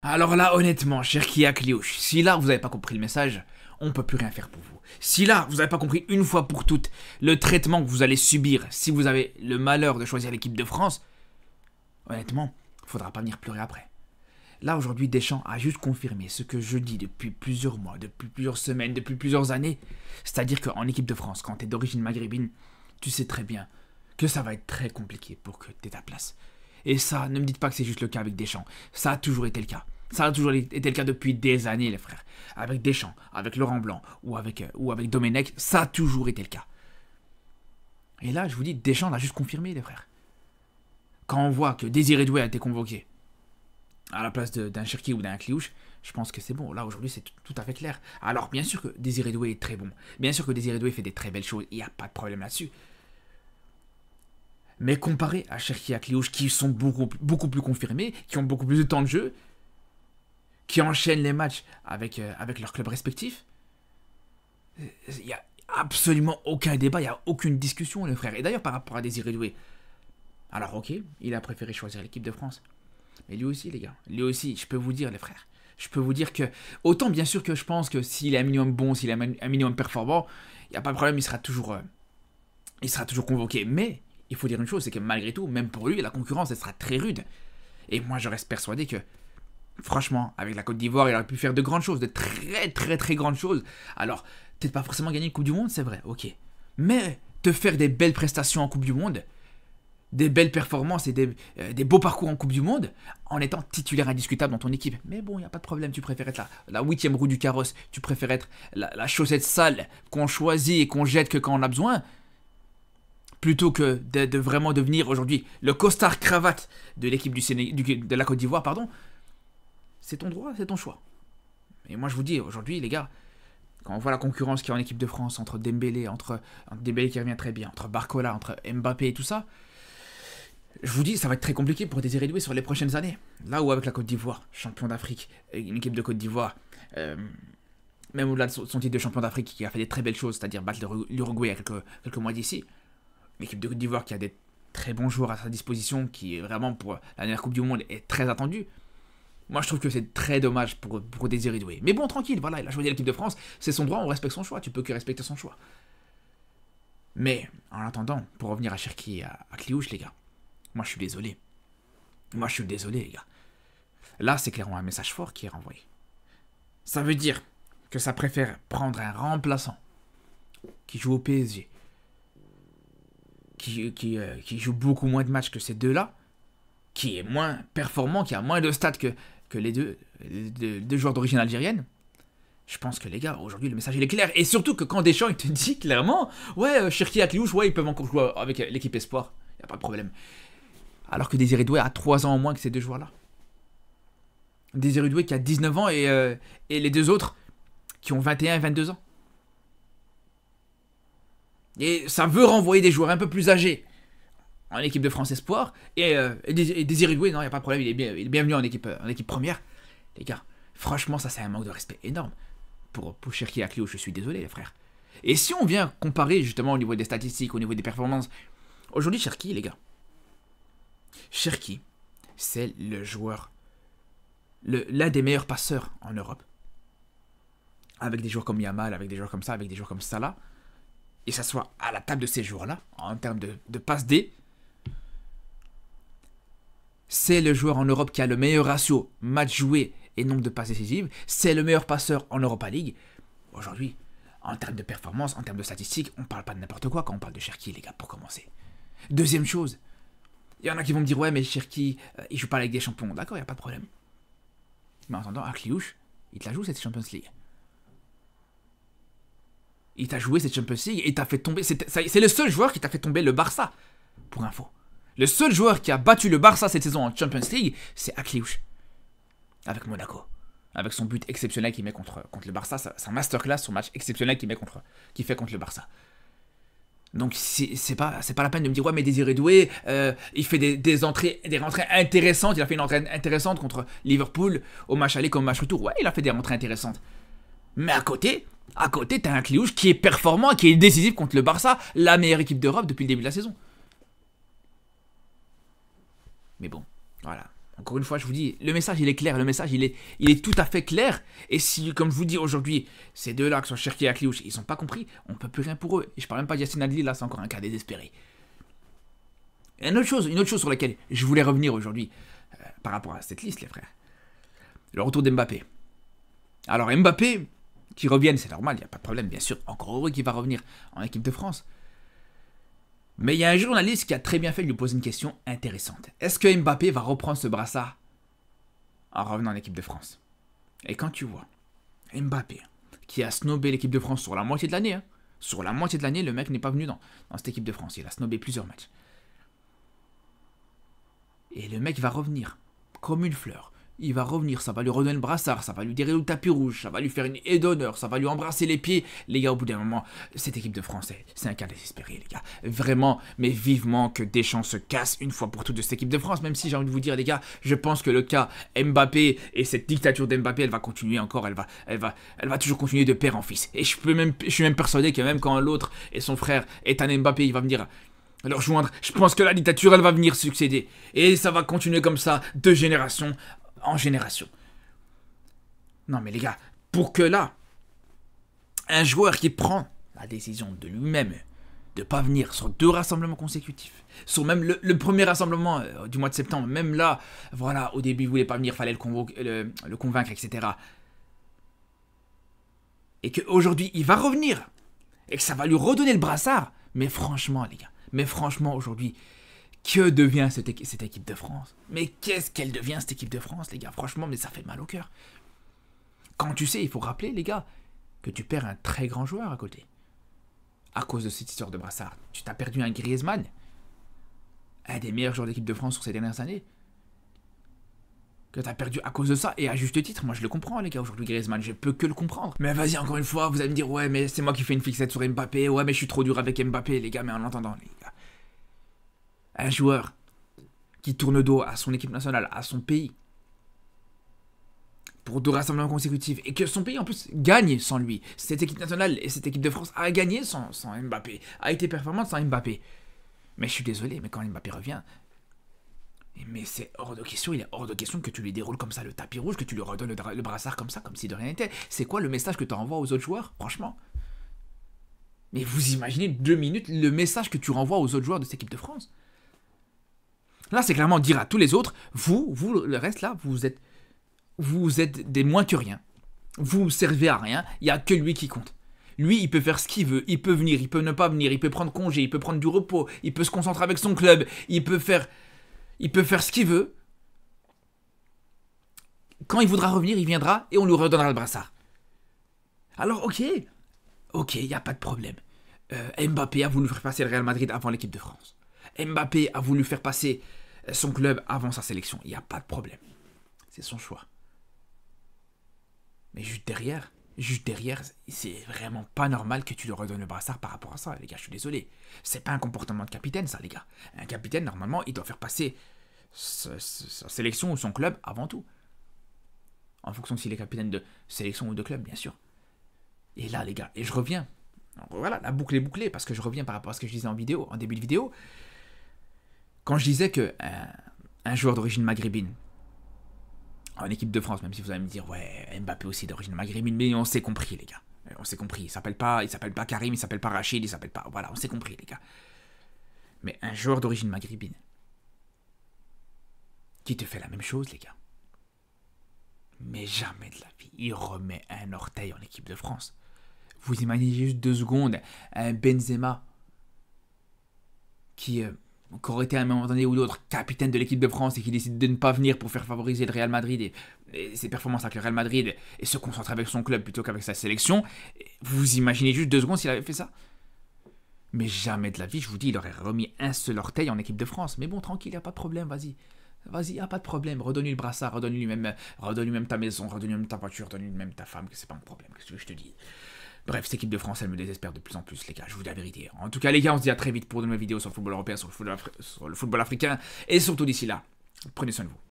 Alors là, honnêtement, Cherki Akliouche, si là vous n'avez pas compris le message, on peut plus rien faire pour vous. Si là vous n'avez pas compris une fois pour toutes le traitement que vous allez subir si vous avez le malheur de choisir l'équipe de France, honnêtement, faudra pas venir pleurer après. Là aujourd'hui, Deschamps a juste confirmé ce que je dis depuis plusieurs mois, depuis plusieurs semaines, depuis plusieurs années. C'est-à-dire qu'en équipe de France, quand tu es d'origine maghrébine, tu sais très bien que ça va être très compliqué pour que tu aies ta place. Et ça, ne me dites pas que c'est juste le cas avec Deschamps. Ça a toujours été le cas. Ça a toujours été le cas depuis des années, les frères. Avec Deschamps, avec Laurent Blanc ou avec Domenech, ça a toujours été le cas. Et là, je vous dis, Deschamps l'a juste confirmé, les frères. Quand on voit que Désiré Doué a été convoqué à la place d'un Cherki ou d'un Akliouche, je pense que c'est bon. Là, aujourd'hui, c'est tout à fait clair. Alors, bien sûr que Désiré Doué est très bon. Bien sûr que Désiré Doué fait des très belles choses. Il n'y a pas de problème là-dessus. Mais comparé à Cherki et Akliouche, qui sont beaucoup plus confirmés, qui ont beaucoup plus de temps de jeu, qui enchaînent les matchs avec leurs clubs respectifs, il n'y a absolument aucun débat, il n'y a aucune discussion, les frères. Et d'ailleurs, par rapport à Désiré Doué, alors ok, il a préféré choisir l'équipe de France. Mais lui aussi, les gars, lui aussi, je peux vous dire, les frères, je peux vous dire que, autant bien sûr que je pense que s'il est un minimum bon, s'il est un minimum performant, il n'y a pas de problème, il sera toujours convoqué. Mais il faut dire une chose, c'est que malgré tout, même pour lui, la concurrence, elle sera très rude. Et moi, je reste persuadé que, franchement, avec la Côte d'Ivoire, il aurait pu faire de grandes choses, de très grandes choses. Alors, peut-être pas forcément gagner une Coupe du Monde, c'est vrai, ok. Mais te faire des belles prestations en Coupe du Monde, des belles performances et des beaux parcours en Coupe du Monde, en étant titulaire indiscutable dans ton équipe. Mais bon, il n'y a pas de problème, tu préfères être la 8e roue du carrosse, tu préfères être la chaussette sale qu'on choisit et qu'on jette que quand on a besoin, plutôt que de vraiment devenir aujourd'hui le costard cravate de l'équipe de la Côte d'Ivoire, pardon. C'est ton droit, c'est ton choix. Et moi je vous dis, aujourd'hui les gars, quand on voit la concurrence qu'il y a en équipe de France entre Dembélé, entre Dembélé qui revient très bien, entre Barcola, entre Mbappé et tout ça, je vous dis, ça va être très compliqué pour Désiré Doué sur les prochaines années. Là où avec la Côte d'Ivoire, champion d'Afrique, une équipe de Côte d'Ivoire, même au-delà de son titre de champion d'Afrique qui a fait des très belles choses, c'est-à-dire battre l'Uruguay il y a quelques mois d'ici, l'équipe de Côte d'Ivoire qui a des très bons joueurs à sa disposition, qui est vraiment pour la dernière Coupe du Monde est très attendue. Moi, je trouve que c'est très dommage pour Désiré Doué. Mais bon, tranquille, voilà, il a choisi l'équipe de France, c'est son droit, on respecte son choix, tu peux que respecter son choix. Mais, en attendant, pour revenir à Cherki et à Akliouche, les gars, moi, je suis désolé. Moi, je suis désolé, les gars. Là, c'est clairement un message fort qui est renvoyé. Ça veut dire que ça préfère prendre un remplaçant qui joue au PSG, qui joue beaucoup moins de matchs que ces deux-là, qui est moins performant, qui a moins de stats que les deux joueurs d'origine algérienne. Je pense que les gars, aujourd'hui, le message il est clair. Et surtout que quand Deschamps il te dit clairement, ouais, Cherki et Akliouche, ouais, ils peuvent encore jouer avec l'équipe Espoir, il n'y a pas de problème. Alors que Désiré Doué a 3 ans en moins que ces deux joueurs-là. Désiré Doué qui a 19 ans et les deux autres qui ont 21 et 22 ans. Et ça veut renvoyer des joueurs un peu plus âgés en équipe de France Espoir. Et Désiré Doué, non, il n'y a pas de problème, il est bienvenu en équipe première. Les gars, franchement, ça c'est un manque de respect énorme. Pour Cherki et Akliouche, je suis désolé, les frères. Et si on vient comparer justement au niveau des statistiques, au niveau des performances, aujourd'hui, Cherki, les gars, Cherki, c'est le joueur, l'un des meilleurs passeurs en Europe. Avec des joueurs comme Yamal, avec des joueurs comme ça, avec des joueurs comme Salah. Et ça soit à la table de ces joueurs-là, en termes de passes D, c'est le joueur en Europe qui a le meilleur ratio match joué et nombre de passes décisives. C'est le meilleur passeur en Europa League. Aujourd'hui, en termes de performance, en termes de statistiques, on parle pas de n'importe quoi quand on parle de Cherki, les gars, pour commencer. Deuxième chose, il y en a qui vont me dire, ouais, mais Cherki, il joue pas avec des champions. D'accord, il n'y a pas de problème. Mais en attendant, Akliouche, il te la joue cette Champions League. Il t'a joué cette Champions League et t'a fait tomber. C'est le seul joueur qui t'a fait tomber le Barça, pour info. Le seul joueur qui a battu le Barça cette saison en Champions League, c'est Akliouche. Avec Monaco. Avec son but exceptionnel qu'il met contre le Barça. Sa masterclass, son match exceptionnel qu'il fait contre le Barça. Donc c'est pas la peine de me dire ouais mais Désiré Doué il fait des rentrées intéressantes, il a fait une entrée intéressante contre Liverpool au match aller comme au match retour, ouais il a fait des rentrées intéressantes. Mais à côté t'as un Akliouche qui est performant, qui est décisif contre le Barça, la meilleure équipe d'Europe depuis le début de la saison. Mais bon, voilà. Encore une fois, je vous dis, le message, il est clair. Le message, il est tout à fait clair. Et si, comme je vous dis aujourd'hui, ces deux-là, qui sont Cherki et Akliouche, ils n'ont pas compris, on ne peut plus rien pour eux. Et je parle même pas de Yacine Adli, là, c'est encore un cas désespéré. Et une autre chose sur laquelle je voulais revenir aujourd'hui, par rapport à cette liste, les frères. Le retour d'Mbappé. Alors, Mbappé, qui revienne, c'est normal, il n'y a pas de problème, bien sûr. Encore heureux qu'il va revenir en équipe de France. Mais il y a un journaliste qui a très bien fait de lui poser une question intéressante. Est-ce que Mbappé va reprendre ce brassard en revenant en équipe de France? Et quand tu vois Mbappé, qui a snobé l'équipe de France sur la moitié de l'année, sur la moitié de l'année, le mec n'est pas venu dans cette équipe de France. Il a snobé plusieurs matchs. Et le mec va revenir comme une fleur. Il va revenir, ça va lui redonner le brassard, ça va lui dérouler le tapis rouge, ça va lui faire une haie d'honneur, ça va lui embrasser les pieds. Les gars, au bout d'un moment, cette équipe de France, c'est un cas désespéré, les gars. Vraiment, mais vivement que Deschamps se casse une fois pour toutes de cette équipe de France. Même si j'ai envie de vous dire, les gars, je pense que le cas Mbappé et cette dictature d'Mbappé, elle va continuer encore, elle va toujours continuer de père en fils. Et je suis même persuadé que même quand l'autre et son frère est un Mbappé, il va venir leur joindre. Je pense que la dictature, elle va venir succéder. Et ça va continuer comme ça, de génération en génération. Non mais les gars, pour que là, un joueur qui prend la décision de lui-même de pas venir sur 2 rassemblements consécutifs, sur même le premier rassemblement du mois de septembre, même là, voilà, au début il voulait pas venir, fallait le convaincre, etc. Et qu'aujourd'hui il va revenir, et que ça va lui redonner le brassard, mais franchement les gars, aujourd'hui, que devient cette équipe de France? Mais qu'est-ce qu'elle devient, cette équipe de France, les gars? Franchement, mais ça fait mal au cœur. Quand tu sais, il faut rappeler, les gars, que tu perds un très grand joueur à côté. À cause de cette histoire de brassard. Tu t'as perdu un Griezmann, un des meilleurs joueurs d'équipe de France sur ces dernières années. Que t'as perdu à cause de ça, et à juste titre. Moi, je le comprends, les gars, aujourd'hui, Griezmann, je peux que le comprendre. Mais vas-y, encore une fois, vous allez me dire, ouais, mais c'est moi qui fais une fixette sur Mbappé, ouais, mais je suis trop dur avec Mbappé, les gars, mais en entendant, les gars. Un joueur qui tourne dos à son équipe nationale, à son pays, pour 2 rassemblements consécutifs, et que son pays en plus gagne sans lui. Cette équipe nationale et cette équipe de France a gagné sans Mbappé, a été performante sans Mbappé. Mais je suis désolé, mais quand Mbappé revient, mais c'est hors de question, il est hors de question que tu lui déroules comme ça le tapis rouge, que tu lui redonnes le brassard comme ça, comme si de rien n'était. C'est quoi le message que tu envoies aux autres joueurs, franchement? Mais vous imaginez 2 minutes le message que tu renvoies aux autres joueurs de cette équipe de France? Là, c'est clairement dire à tous les autres, vous, le reste là, vous êtes des moins que rien. Vous servez à rien, il n'y a que lui qui compte. Lui, il peut faire ce qu'il veut, il peut venir, il peut ne pas venir, il peut prendre congé, il peut prendre du repos, il peut se concentrer avec son club, il peut faire ce qu'il veut. Quand il voudra revenir, il viendra et on lui redonnera le brassard. Alors, ok, il n'y a pas de problème. Mbappé a voulu faire passer le Real Madrid avant l'équipe de France. Mbappé a voulu faire passer son club avant sa sélection. Il n'y a pas de problème. C'est son choix. Mais juste derrière, c'est vraiment pas normal que tu lui redonnes le brassard par rapport à ça, les gars. Je suis désolé. C'est pas un comportement de capitaine, ça, les gars. Un capitaine, normalement, il doit faire passer sa sélection ou son club avant tout. En fonction de s'il est capitaine de sélection ou de club, bien sûr. Et là, les gars, et je reviens. Alors, voilà, la boucle est bouclée, parce que je reviens par rapport à ce que je disais en début de vidéo. Quand je disais que un joueur d'origine maghrébine, en équipe de France, même si vous allez me dire, ouais, Mbappé aussi d'origine maghrébine, mais on s'est compris, les gars. On s'est compris. Il s'appelle pas Karim, il s'appelle pas Rachid, il s'appelle pas... Voilà, on s'est compris, les gars. Mais un joueur d'origine maghrébine, qui te fait la même chose, les gars. Mais jamais de la vie, il remet un orteil en équipe de France. Vous imaginez juste 2 secondes, un Benzema, qui aurait été à un moment donné ou l'autre capitaine de l'équipe de France et qui décide de ne pas venir pour faire favoriser le Real Madrid et ses performances avec le Real Madrid et se concentrer avec son club plutôt qu'avec sa sélection. Vous imaginez juste 2 secondes s'il avait fait ça? Mais jamais de la vie, je vous dis, il aurait remis un seul orteil en équipe de France. Mais bon, tranquille, il n'y a pas de problème, vas-y. Vas-y, il n'y a pas de problème. Redonne-lui le brassard, redonne-lui même ta maison, redonne-lui même ta voiture, redonne-lui même ta femme, que c'est pas un problème, qu'est-ce que je te dis. Bref, cette équipe de France, elle me désespère de plus en plus, les gars, je vous dis la vérité. En tout cas, les gars, on se dit à très vite pour de nouvelles vidéos sur le football européen, sur le football africain. Et surtout d'ici là, prenez soin de vous.